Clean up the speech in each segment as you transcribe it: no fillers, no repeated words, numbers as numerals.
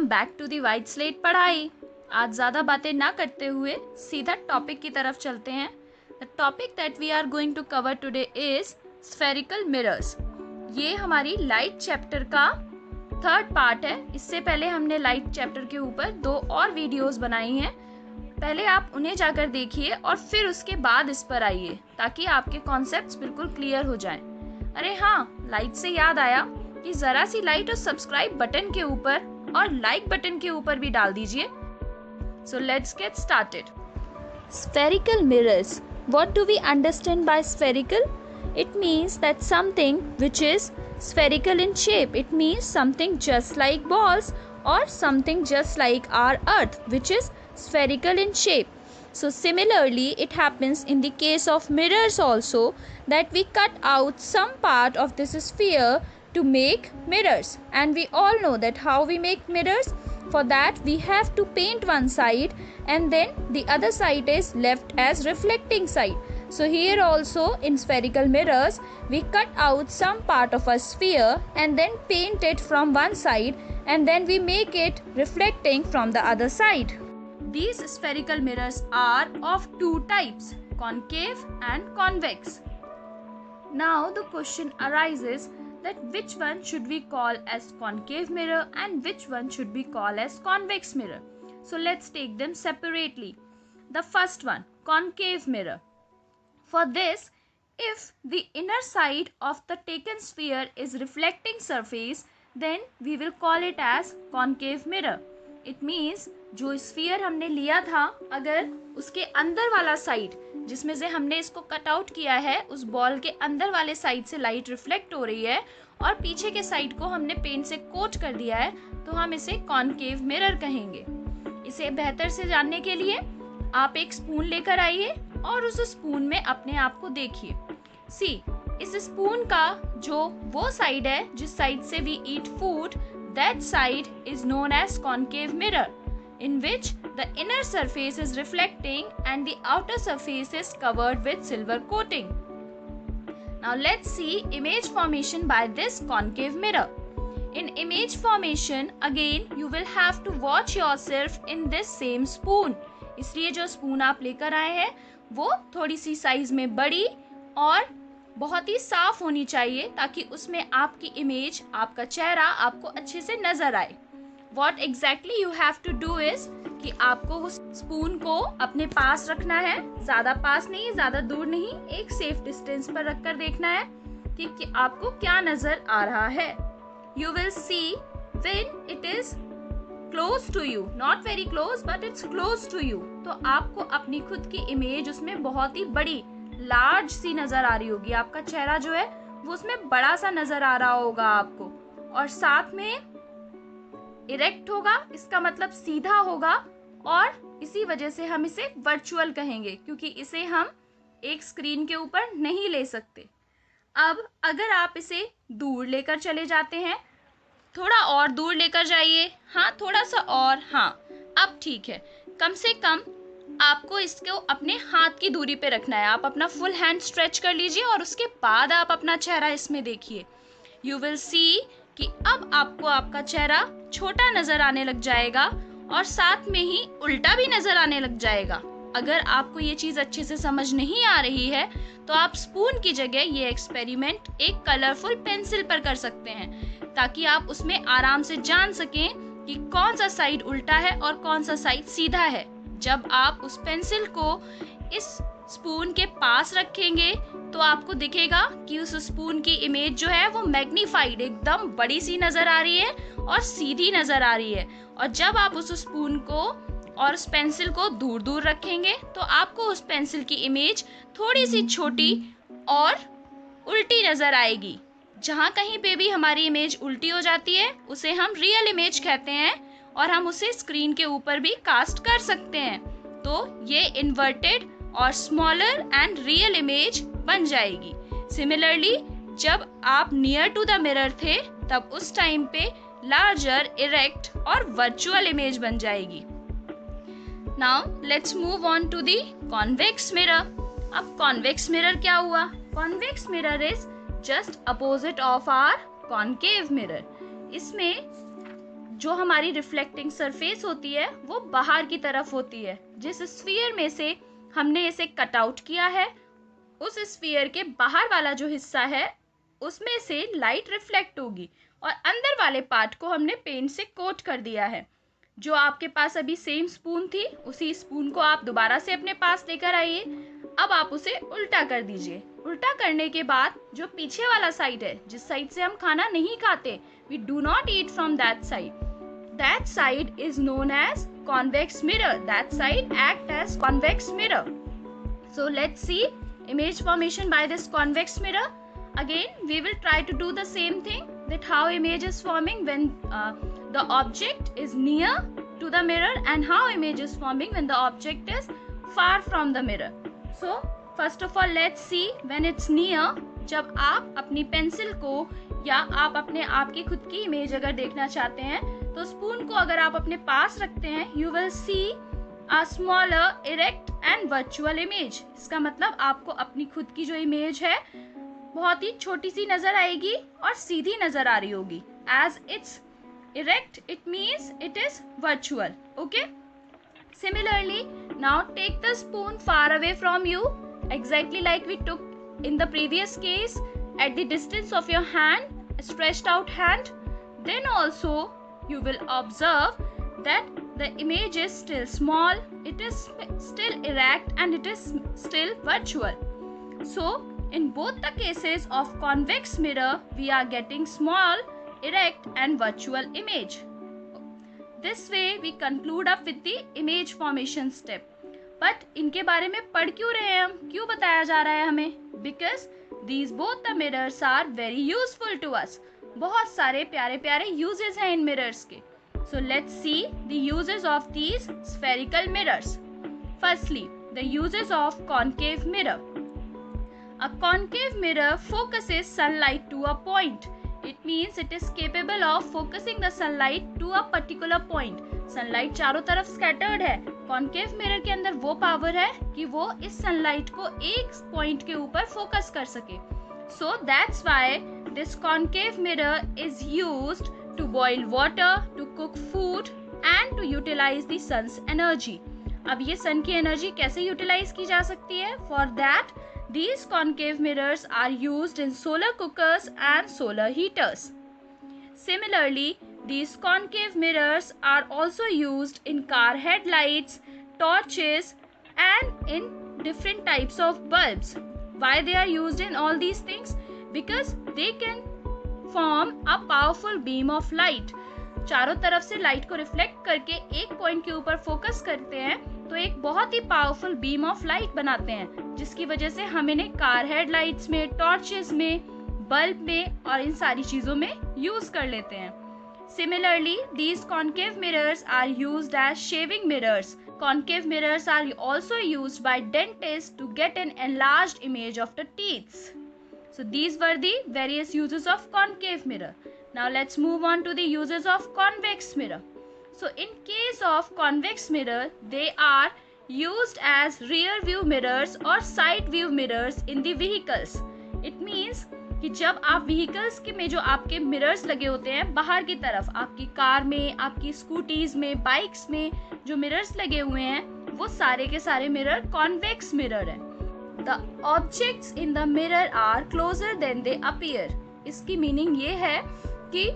Back to the white slate पढ़ाई। आज ज़्यादा बातें ना करते हुए सीधा टॉपिक की तरफ चलते हैं। The topic that we are going to cover today is spherical mirrors. ये हमारी लाइट चैप्टर का थर्ड पार्ट है। इससे पहले हमने लाइट चैप्टर के ऊपर 2 और वीडियोस बनाई हैं। पहले आप उन्हें जाकर देखिए और फिर उसके बाद इस पर आइए, ताकि आपके कॉन्सेप्ट्स बिल्कुल क्लियर हो जाएं। अरे हाँ, लाइट से याद आया कि ज़रा सी लाइट उस सब्सक्राइब बटन के ऊपर और लाइक बटन के ऊपर भी डाल दीजिए। So let's get started. Spherical mirrors. What do we understand by spherical? It means that something which is spherical in shape. It means something just like balls or something just like our earth, which is spherical in shape. So similarly, it happens in the case of mirrors also, that we cut out some part of this sphere to make mirrors. And we all know that how we make mirrors. For that we have to paint one side and then the other side is left as reflecting side. So here also in spherical mirrors we cut out some part of a sphere and then paint it from one side and then we make it reflecting from the other side. These spherical mirrors are of 2 types, concave and convex. Now the question arises that which one should we call as concave mirror and which one should we call as convex mirror. So let's take them separately. The first one, concave mirror. For this, if the inner side of the taken sphere is reflecting surface, then we will call it as concave mirror. It means जो sphere हमने लिया था, अगर उसके अंदर वाला side जिसमें से हमने इसको कट आउट किया है, उस बॉल के अंदर वाले साइड से लाइट रिफ्लेक्ट हो रही है और पीछे के साइड को हमने पेंट से कोट कर दिया है, तो हम इसे कॉनकेव मिरर कहेंगे। इसे बेहतर से जानने के लिए आप एक स्पून लेकर आइए और उस स्पून में अपने आप को देखिए। सी, इस स्पून का जो वो साइड है जिस साइड से we eat food, that side is known as concave mirror, in which the inner surface is reflecting and the outer surface is covered with silver coating. Now let's see image formation by this concave mirror. In image formation, again you will have to watch yourself in this same spoon. इसलिए जो spoon आप लेकर आए हैं वो थोड़ी सी size में बड़ी और बहुत ही साफ होनी चाहिए, ताकि उसमें आपकी इमेज, आपका चेहरा आपको अच्छे से नजर आए। What exactly you have to do is कि आपको उस स्पून को अपने पास रखना है, ज़्यादा पास नहीं, ज़्यादा दूर नहीं, एक सेफ डिस्टेंस पर रखकर देखना है कि आपको क्या नज़र आ रहा है। You will see when it is close to you, not very close but it's close to you, तो आपको अपनी खुद की इमेज उसमें बहुत ही बड़ी, लार्ज सी नज़र आ रही होगी। आपका चेहरा जो है वो उसमें बड़ा सा नज़र आ रहा होगा आपको, और साथ में इरेक्ट होगा, इसका मतलब सीधा होगा, और इसी वजह से हम इसे वर्चुअल कहेंगे, क्योंकि इसे हम एक स्क्रीन के ऊपर नहीं ले सकते। अब अगर आप इसे दूर लेकर चले जाते हैं, थोड़ा और दूर लेकर जाइए, हाँ थोड़ा सा और, हाँ अब ठीक है। कम से कम आपको इसको अपने हाथ की दूरी पे रखना है। आप अपना फुल हैंड स्ट्रेच कर लीजिए और उसके बाद आप अपना चेहरा इसमें देखिए। यू विल सी कि अब आपको आपका चेहरा छोटा नजर आने लग जाएगा और साथ में ही उल्टा भी नजर आने लग जाएगा। अगर आपको ये चीज अच्छे से समझ नहीं आ रही है तो आप स्पून की जगह ये एक्सपेरिमेंट एक कलरफुल पेंसिल पर कर सकते हैं, ताकि आप उसमें आराम से जान सकें कि कौन सा साइड उल्टा है और कौन सा साइड सीधा है। जब आप उस पेंसिल को इस स्पून के पास रखेंगे तो आपको दिखेगा कि उस स्पून की इमेज जो है वो मैग्नीफाइड, एकदम बड़ी सी नजर आ रही है और सीधी नजर आ रही है। और जब आप उस स्पून को और उस पेंसिल को दूर दूर रखेंगे तो आपको उस पेंसिल की इमेज थोड़ी सी छोटी और उल्टी नजर आएगी। जहाँ कहीं पे भी हमारी इमेज उल्टी हो जाती है उसे हम रियल इमेज कहते हैं, और हम उसे स्क्रीन के ऊपर भी कास्ट कर सकते हैं। तो ये इन्वर्टेड और स्मॉलर एंड रियल इमेज बन जाएगी। सिमिलरली जब आप नियर टू द मिरर थे तब उस टाइम पे लार्जर, इरेक्ट और वर्चुअल इमेज बन जाएगी। Now let's move on to the convex mirror. अब कॉन्वेक्स मिरर क्या हुआ? Convex mirror is just opposite of our concave mirror. इसमें जो हमारी रिफ्लेक्टिंग सरफेस होती है वो बाहर की तरफ होती है। जिस स्फीयर में से हमने इसे कट आउट किया है, उस स्फीयर के बाहर वाला जो हिस्सा है उसमें से लाइट रिफ्लेक्ट होगी और अंदर वाले पार्ट को हमने पेंट से कोट कर दिया है। जो आपके पास अभी सेम स्पून थी, उसी स्पून को आप दोबारा से अपने पास लेकर आइए। अब आप उसे उल्टा कर दीजिए। उल्टा करने के बाद जो पीछे वाला साइड है, जिस साइड से हम खाना नहीं खाते, we do not eat from that side, that side is known as convex mirror. That side act as convex mirror. So let's see image formation by this convex mirror. Again, we will try to do the same thing, that how image is forming when the object is near to the mirror and how image is forming when the object is far from the mirror. So first of all let's see when it's near. जब आप अपनी pencil को या आप अपने आप की खुद की इमेज अगर देखना चाहते हैं तो स्पून को अगर आप अपने पास रखते हैं, you will see a smaller erect and virtual image. इसका मतलब आपको अपनी खुद की जो इमेज है बहुत ही छोटी सी नजर आएगी और सीधी नजर आ रही होगी. As it's erect, it means it is virtual. Okay? Similarly, now take the spoon far away from you, exactly like we took in the previous case, at the distance of your hand, stretched out hand. Then also you will observe that the image is still small, it is still erect and it is still virtual. So in both the cases of convex mirror, we are getting small, erect and virtual image. This way we conclude up with the image formation step. But इनके बारे में पढ़ क्यों रहे हैं हम, क्यों बताया जा रहा है हमें? Because these both the mirrors are very useful to us. बहुत सारे प्यारे प्यारे uses हैं इन mirrors के. So let's see the uses of these spherical mirrors. Firstly, the uses of concave mirror. A concave mirror focuses sunlight to a point. It means it is capable of focusing the sunlight to a particular point. Sunlight चारों तरफ scattered है. Concave mirror के अंदर वो power है कि वो इस sunlight को एक point के ऊपर focus कर सके. So that's why this concave mirror is used to boil water, to cook food and to utilize the sun's energy. अब ये sun की energy कैसे utilize की जा सकती है? For that, these concave mirrors are used in solar cookers and solar heaters. Similarly, these concave mirrors are also used in car headlights, torches and in different types of bulbs. Why they are used in all these things? Because they can form a powerful beam of light. चारों तरफ से light को reflect करके एक point के ऊपर focus करते हैं तो एक बहुत ही पावरफुल बीम ऑफ लाइट बनाते हैं, जिसकी वजह से हम इन्हें कार हेडलाइट्स में, टॉर्चेस में, बल्ब में और इन सारी चीजों में यूज कर लेते हैं. Similarly, these concave mirrors are used as shaving mirrors. Concave mirrors are also used by dentists to get an enlarged image of the teeth. So these were the various uses of concave mirror. Now let's move on to the uses of convex mirror. So in case of convex mirror, they are used as rear view mirrors or side view mirrors in the vehicles. It means कि जब आप vehicles के में जो आपके mirrors लगे होते हैं बाहर की तरफ, आपकी कार में, आपकी स्कूटीज में, बाइक्स में जो मिरर्स लगे हुए हैं वो सारे के सारे मिरर कॉन्वेक्स मिरर हैं. The objects in the mirror are closer than they appear. इसकी मीनिंग ये है कि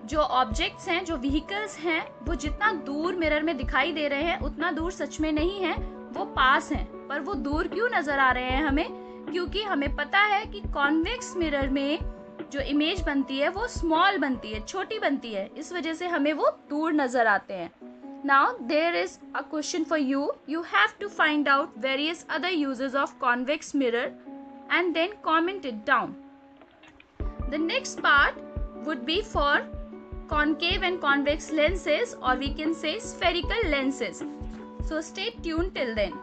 जो ऑब्जेक्ट्स हैं, जो व्हीकल्स हैं, वो जितना दूर मिरर में दिखाई दे रहे हैं उतना दूर सच में नहीं है, वो पास हैं. पर वो दूर क्यों नजर आ रहे हैं हमें? क्योंकि हमें पता है कि कॉन्वेक्स मिरर में जो इमेज बनती है वो स्मॉल बनती है, छोटी बनती है, इस वजह से हमें वो दूर नजर आते हैं. Now there is a question for you. You have to find out various other uses of convex mirror and then comment it down. The next part would be for concave and convex lenses, or we can say spherical lenses. So stay tuned till then.